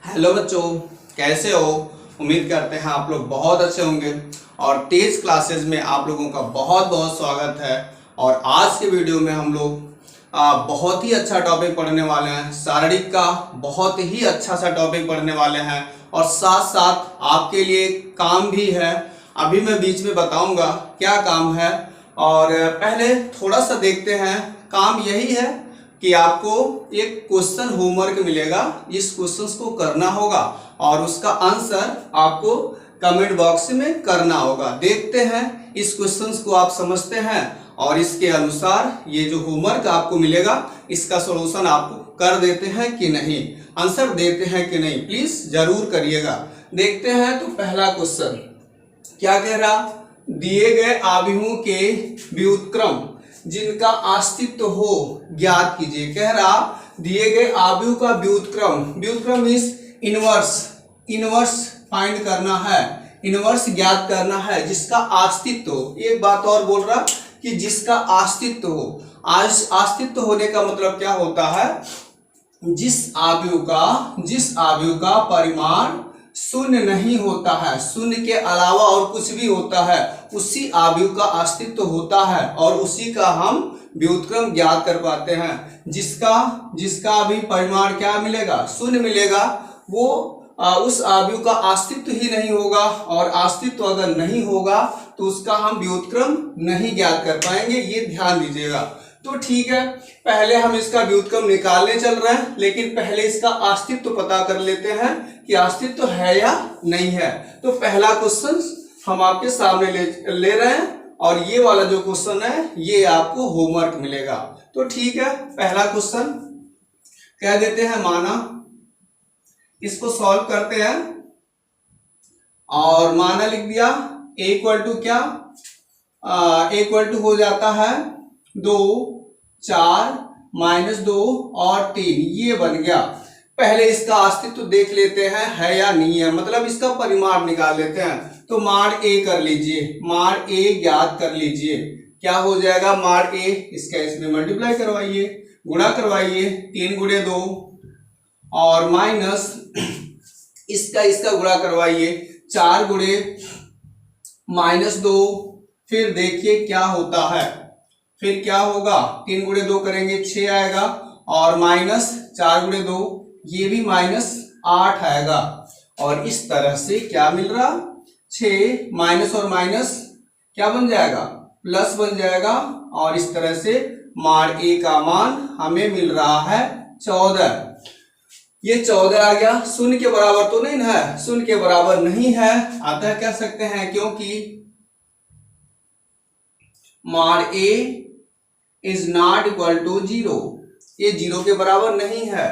Hello बच्चों, कैसे हो। उम्मीद करते हैं आप लोग बहुत अच्छे होंगे और तेज क्लासेस में आप लोगों का बहुत बहुत स्वागत है। और आज के वीडियो में हम लोग बहुत ही अच्छा टॉपिक पढ़ने वाले हैं। शारीरिक का बहुत ही अच्छा सा टॉपिक पढ़ने वाले हैं और साथ साथ आपके लिए काम भी है। अभी मैं बीच में बताऊंगा क्या काम है। और पहले थोड़ा सा देखते हैं। काम यही है कि आपको एक क्वेश्चन होमवर्क मिलेगा, इस क्वेश्चंस को करना होगा और उसका आंसर आपको कमेंट बॉक्स में करना होगा। देखते हैं इस क्वेश्चंस को आप समझते हैं और इसके अनुसार ये जो होमवर्क आपको मिलेगा इसका सॉल्यूशन आप कर देते हैं कि नहीं, आंसर देते हैं कि नहीं, प्लीज जरूर करिएगा। देखते हैं तो पहला क्वेश्चन क्या कह रहा, दिए गए आव्यूहों के व्युत्क्रम जिनका अस्तित्व हो ज्ञात कीजिए। कह रहा दिए गए आव्यूह का व्युत्क्रम इज इनवर्स फाइंड करना है, इनवर्स ज्ञात करना है जिसका अस्तित्व हो। एक बात और बोल रहा कि जिसका अस्तित्व हो। आज अस्तित्व होने का मतलब क्या होता है, जिस आव्यूह का परिमाण शून्य नहीं होता है, शून्य के अलावा और कुछ भी होता है, उसी आव्यूह का अस्तित्व होता है और उसी का हम व्युत्क्रम ज्ञात कर पाते हैं। जिसका भी परिमाण क्या मिलेगा, शून्य मिलेगा, वो उस आव्यूह का अस्तित्व ही नहीं होगा और अस्तित्व अगर नहीं होगा तो उसका हम व्युत्क्रम नहीं ज्ञात कर पाएंगे, ये ध्यान दीजिएगा। तो ठीक है, पहले हम इसका व्युत्क्रम निकालने चल रहे हैं, लेकिन पहले इसका अस्तित्व पता कर लेते हैं कि अस्तित्व है या नहीं है। तो पहला क्वेश्चन हम आपके सामने ले रहे हैं और ये वाला जो क्वेश्चन है ये आपको होमवर्क मिलेगा। तो ठीक है, पहला क्वेश्चन कह देते हैं माना, इसको सॉल्व करते हैं और माना लिख दिया a इक्वल टू क्या, a इक्वल टू हो जाता है 2, 4, -2 और 3, ये बन गया। पहले इसका अस्तित्व देख लेते हैं है या नहीं है, मतलब इसका परिमाण निकाल लेते हैं। तो मार a कर लीजिए, मार a ज्ञात कर लीजिए। क्या हो जाएगा, मार a इसका इसमें मल्टीप्लाई करवाइए, गुणा करवाइए, 3 गुणे 2 और माइनस इसका गुणा करवाइए, 4 गुणे -2। फिर देखिए क्या होता है, फिर क्या होगा, 3 गुणे 2 करेंगे 6 आएगा और माइनस 4 गुणे 2 ये भी -8 आएगा। और इस तरह से क्या मिल रहा, 6 माइनस और माइनस क्या बन जाएगा, प्लस बन जाएगा। और इस तरह से मार ए का मान हमें मिल रहा है 14। ये 14 आ गया, शून्य के बराबर तो नहीं है, शून्य के बराबर नहीं है, अतः कह सकते हैं क्योंकि मार ए इज नॉट इक्वल टू 0, ये 0 के बराबर नहीं है,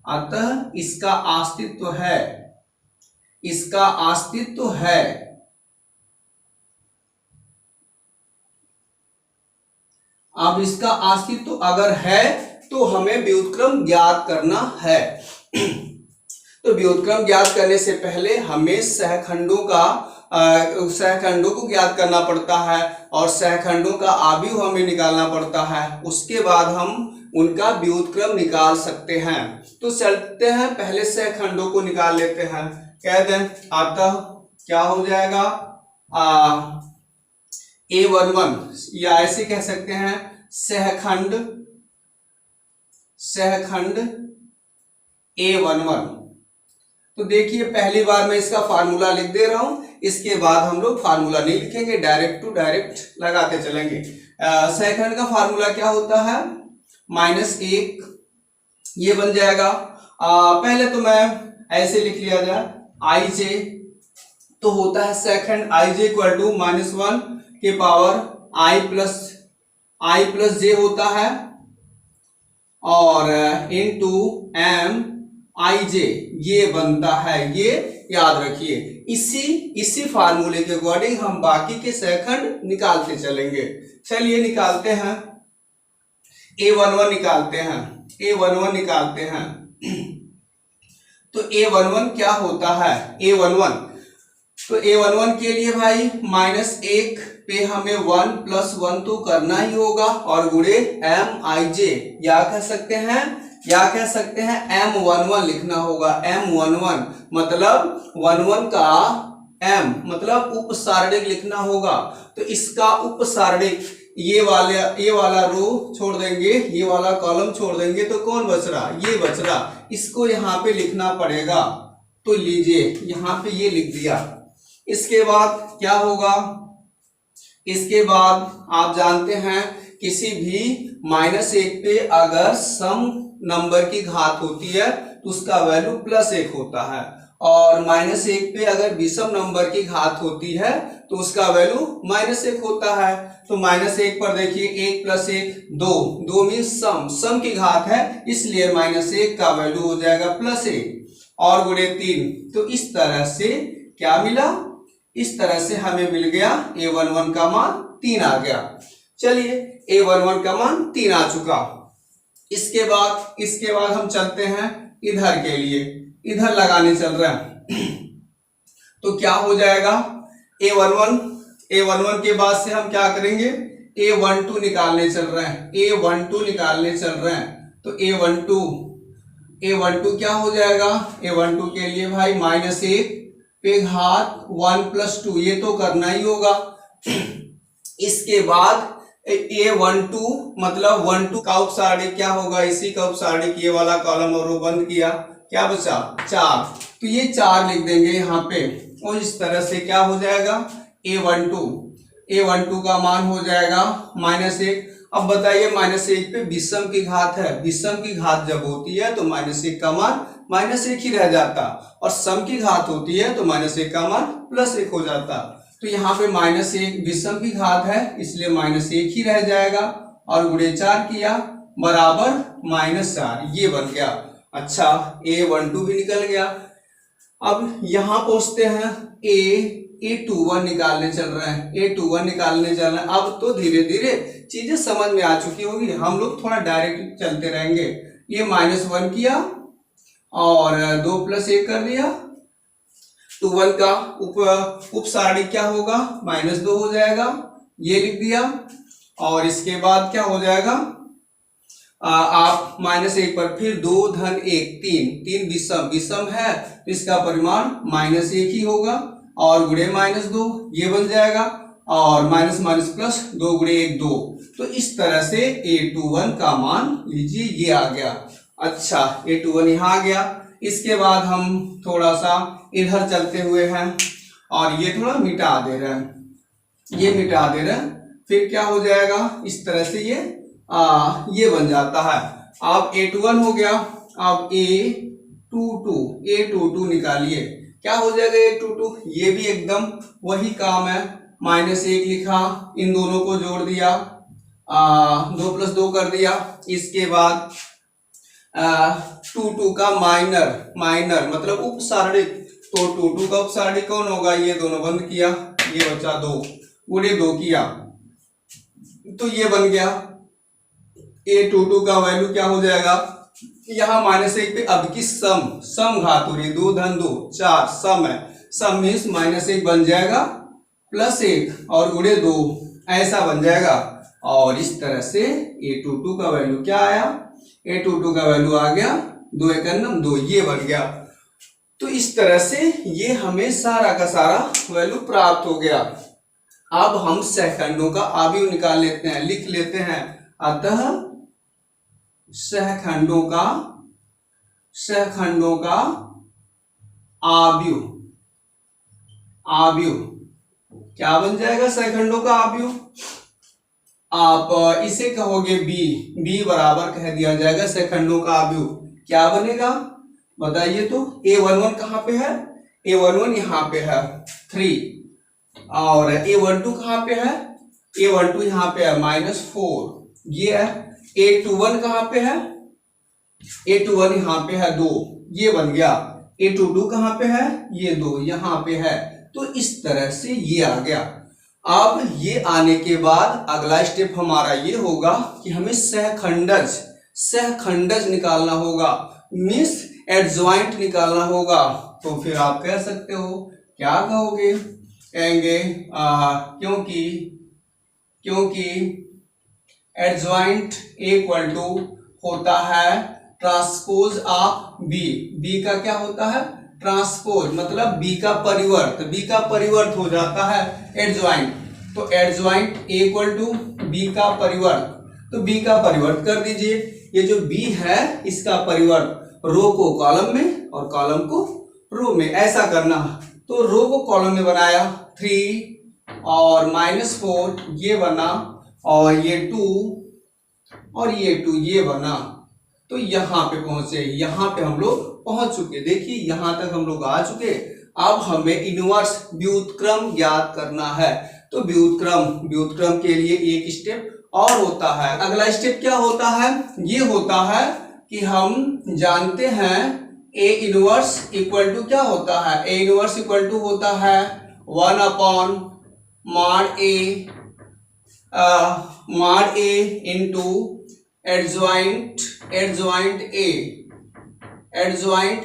अतः इसका अस्तित्व है, इसका अस्तित्व है। अब इसका अस्तित्व अगर है तो हमें व्युत्क्रम ज्ञात करना है। तो व्युत्क्रम ज्ञात करने से पहले हमें सहखंडों को ज्ञात करना पड़ता है और सहखंडों का आव्यूह हमें निकालना पड़ता है, उसके बाद हम उनका व्युत्क्रम निकाल सकते हैं। तो चलते हैं, पहले सहखंडों को निकाल लेते हैं। कह दें अतः क्या हो जाएगा, A11 या ऐसे कह सकते हैं सहखंड A11। तो देखिए पहली बार मैं इसका फार्मूला लिख दे रहा हूं, इसके बाद हम लोग फार्मूला नहीं लिखेंगे, डायरेक्ट टू डायरेक्ट लगाते चलेंगे। सहखंड का फार्मूला क्या होता है, -1, ये बन जाएगा। पहले तो मैं ऐसे लिख लिया जाए, IJ तो होता है सहखंड IJ इक्वल टू -1 के पावर I प्लस J होता है और इनटू MIJ ये बनता है, ये याद रखिए। इसी फार्मूले के अकॉर्डिंग हम बाकी के सहखंड निकालते चलेंगे। चलिए निकालते हैं, A11 निकालते हैं। तो A11 क्या होता है, A11 के लिए भाई -1 पे हमें 1 + 1 तो करना ही होगा और गुणे MIJ या कह सकते हैं या कह सकते हैं M11 लिखना होगा। M11 मतलब 11 का M मतलब उपसारणिक लिखना होगा। तो इसका उपसारणिक ये वाला रो छोड़ देंगे, ये वाला कॉलम छोड़ देंगे, तो कौन बच रहा? ये बच रहा। इसको यहाँ पे लिखना पड़ेगा। तो लीजिए यहाँ पे ये लिख दिया। इसके बाद क्या होगा? इसके बाद आप जानते हैं किसी भी -1 पे अगर सम नंबर की घात होती है तो उसका वैल्यू +1 होता है, और -1 पे अगर विषम नंबर की घात होती है तो उसका वैल्यू -1 होता है। तो -1 पर देखिए 1 + 1 2, 2 मीन्स सम की घात है, इसलिए -1 का वैल्यू हो जाएगा +1 और गुणे 3। तो इस तरह से क्या मिला? इस तरह से हमें मिल गया A11 का मान 3 आ गया। चलिए A11 का मान 3 आ चुका। इसके बाद हम चलते हैं इधर के लिए, इधर लगाने चल रहे हैं। तो क्या हो जाएगा? A11 के बाद से हम क्या करेंगे? A12 निकालने चल रहे हैं, A12 निकालने चल रहे हैं। तो A12 क्या हो जाएगा? A12 के लिए भाई -1 पे घात 1 + 2, ये तो करना ही होगा। इसके बाद A12 मतलब 12 का उपसारणिक क्या होगा? इसी का उपसारणिक, ये वाला कॉलम और रो बंद किया, क्या बचा? 4। तो ये 4 लिख देंगे यहाँ पे, और इस तरह से क्या हो जाएगा? A12 का मान हो जाएगा -1। अब बताइए -1 पे विषम की घात है, विषम की घात जब होती है तो -1 का मान -1 ही रह जाता, और सम की घात होती है तो -1 का मान +1 हो जाता। तो यहाँ पे -1 विषम की घात है, इसलिए -1 ही रह जाएगा, और गुणे 4 किया बराबर -4, ये बन गया। अच्छा, A12 भी निकल गया। अब यहाँ पहुंचते हैं A21 निकालने चल रहे हैं, A21 निकालने चल रहे हैं। अब तो धीरे धीरे चीजें समझ में आ चुकी होगी, हम लोग थोड़ा डायरेक्ट चलते रहेंगे। ये -1 किया और 2 + 1 कर दिया। 21 का उपसारणिक क्या होगा? -2 हो जाएगा, ये लिख दिया। और इसके बाद क्या हो जाएगा? आप -1 पर फिर 2 + 1 3 विषम है, तो इसका परिमाण -1 ही होगा, और गुणे -2 ये बन जाएगा, और -2 गुणे 1 2। तो इस तरह से A21 का मान लीजिए ये आ गया। अच्छा, A21 यहाँ आ गया। इसके बाद हम थोड़ा सा इधर चलते हुए हैं, और ये थोड़ा मिटा दे रहे हैं, ये मिटा दे रहे हैं। फिर क्या हो जाएगा? इस तरह से ये बन जाता है। अब A21 हो गया। अब A22 निकालिए, क्या हो जाएगा? A22 ये भी एकदम वही काम है, -1 लिखा, इन दोनों को जोड़ दिया, 2 + 2 कर दिया। इसके बाद 22 का माइनर मतलब उपसारणिक, तो 22 का उपसारणिक कौन होगा? ये दोनों बंद किया, ये बचा 2, गुणे 2 किया, तो ये बन गया। A22 का वैल्यू क्या हो जाएगा? यहाँ -1 पे अब की सम घात हो रही है, 2 + 2 4, सम है, सम मीन्स -1 बन जाएगा +1 और गुणे 2 ऐसा बन जाएगा। और इस तरह से A22 का वैल्यू क्या आया? A22 का वैल्यू आ गया 2 × 1 2, ये बन गया। तो इस तरह से ये हमें सारा का सारा वैल्यू प्राप्त हो गया। अब हम सहखंडों का आव्यूह निकाल लेते हैं, लिख लेते हैं। अतः सहखंडों का आव्यूह क्या बन जाएगा? सहखंडों का आव्यूह आप इसे कहोगे B बराबर कह दिया जाएगा सहखंडों का आव्यूह। क्या बनेगा बताइए? तो A11 कहाँ पे है? A11 यहाँ पे है 3, और A12 कहाँ पे है? A12 यहाँ पे है -4, ये है। A21 कहाँ पे है? A21 यहाँ पे है 2, ये बन गया। A22 कहाँ पे है? ये 2 यहाँ पे है। तो इस तरह से ये आ गया। अब ये आने के बाद अगला स्टेप हमारा ये होगा कि हमें सहखंडज निकालना होगा, मीन्स एडजॉइंट निकालना होगा। तो फिर आप कह सकते हो, क्या कहोगे? कहेंगे क्योंकि एडजॉइंट इक्वल टू होता है ट्रांसपोज ऑफ बी, बी का क्या होता है ट्रांसपोज, मतलब बी का परिवर्त, बी का परिवर्त हो जाता है एडजॉइंट, तो एडजॉइंट इक्वल टू बी का परिवर्त, तो बी का परिवर्त कर दीजिए, ये जो बी है इसका परिवर्त रो को कॉलम में और कॉलम को रो में, ऐसा करना, तो रो को कॉलम में बनाया 3 और -4 ये बना, और ये 2 और ये 2 ये बना, तो यहाँ पे पहुंचे, यहाँ पे हम लोग पहुंच चुके, देखिए यहाँ तक हम लोग आ चुके। अब हमें इनवर्स व्युत्क्रम ज्ञात करना है, तो व्युत्क्रम के लिए एक स्टेप और होता है। अगला स्टेप क्या होता है, ये होता है कि हम जानते हैं ए इनवर्स इक्वल टू क्या होता है, ए इनवर्स इक्वल टू होता है 1/A इंटू एडजॉइंट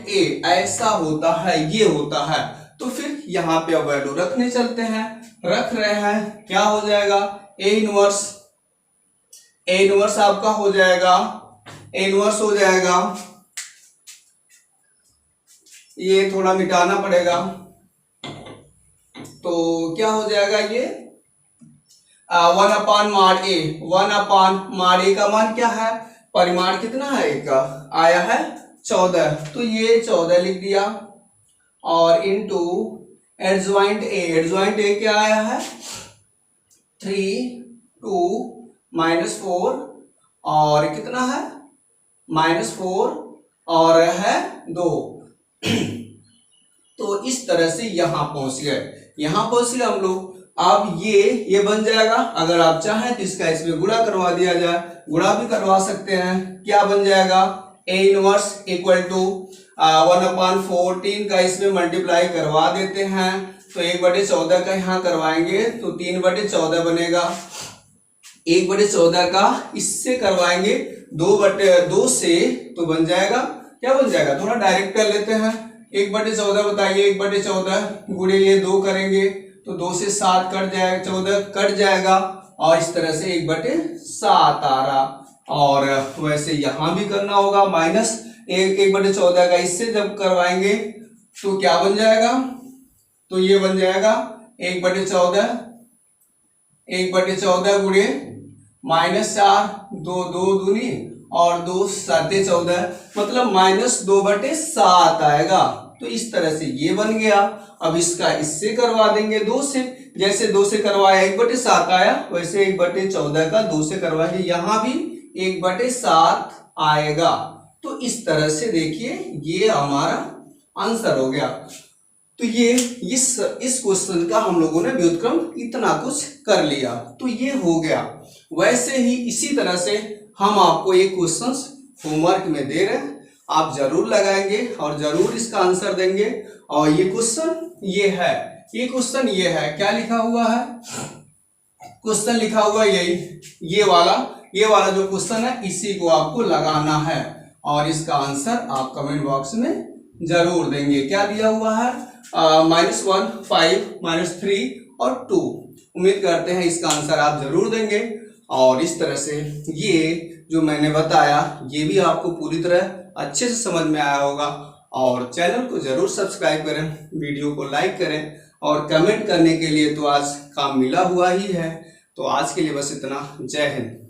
ए, ऐसा होता है, ये होता है। तो फिर यहाँ पे अब वैल्यू रखने चलते हैं, रख रहे हैं, क्या हो जाएगा ए इनवर्स आपका हो जाएगा, ए इनवर्स हो जाएगा, ये थोड़ा मिटाना पड़ेगा, तो क्या हो जाएगा ये 1/A का मान क्या है, परिमाण कितना है ए का, आया है 14, तो ये 14 लिख दिया, और इंटू एडजॉइंट ए क्या आया है 3 2 -4 और कितना है -4 और है 2 तो इस तरह से यहां पहुंच गए हम लोग। अब ये बन जाएगा, अगर आप चाहें तो इसका इसमें गुणा करवा दिया जाए, गुणा भी करवा सकते हैं, क्या बन जाएगा ए इनवर्स इक्वल टू 1/14 का इसमें मल्टीप्लाई करवा देते हैं, तो 1/14 का यहाँ करवाएंगे तो 3/14 बनेगा, 1/14 का इससे करवाएंगे 2/2 से, तो बन जाएगा, क्या बन जाएगा, थोड़ा डायरेक्ट कर लेते हैं, 1/14 बताइए, 1/14 गुणे ये 2 करेंगे तो 2 से 7 कट जाएगा, 14 कट जाएगा, और इस तरह से 1/7 आ रहा, और वैसे यहां भी करना होगा, माइनस 1/14 का इससे जब करवाएंगे तो क्या बन जाएगा, तो ये बन जाएगा 1/14 गुणे -4, 2 दूनी और 2 7 14, मतलब -2/7 आएगा, तो इस तरह से ये बन गया। अब इसका इससे करवा देंगे 2 से, जैसे 2 से करवाया 1/7 आया, वैसे 1/14 का 2 से करवाएंगे, यहां भी 1/7 आएगा, तो इस तरह से देखिए ये हमारा आंसर हो गया। तो ये इस क्वेश्चन का हम लोगों ने व्युत्क्रम इतना कुछ कर लिया, तो ये हो गया। वैसे ही इसी तरह से हम आपको एक क्वेश्चन होमवर्क में दे रहे हैं, आप जरूर लगाएंगे और जरूर इसका आंसर देंगे। और ये क्वेश्चन ये है, क्या लिखा हुआ है, क्वेश्चन लिखा हुआ यही, ये वाला जो क्वेश्चन है इसी को आपको लगाना है, और इसका आंसर आप कमेंट बॉक्स में जरूर देंगे। क्या दिया हुआ है, -1 5 -3 और 2। उम्मीद करते हैं इसका आंसर आप जरूर देंगे, और इस तरह से ये जो मैंने बताया ये भी आपको पूरी तरह अच्छे से समझ में आया होगा। और चैनल को जरूर सब्सक्राइब करें, वीडियो को लाइक करें, और कमेंट करने के लिए तो आज काम मिला हुआ ही है। तो आज के लिए बस इतना, जय हिंद।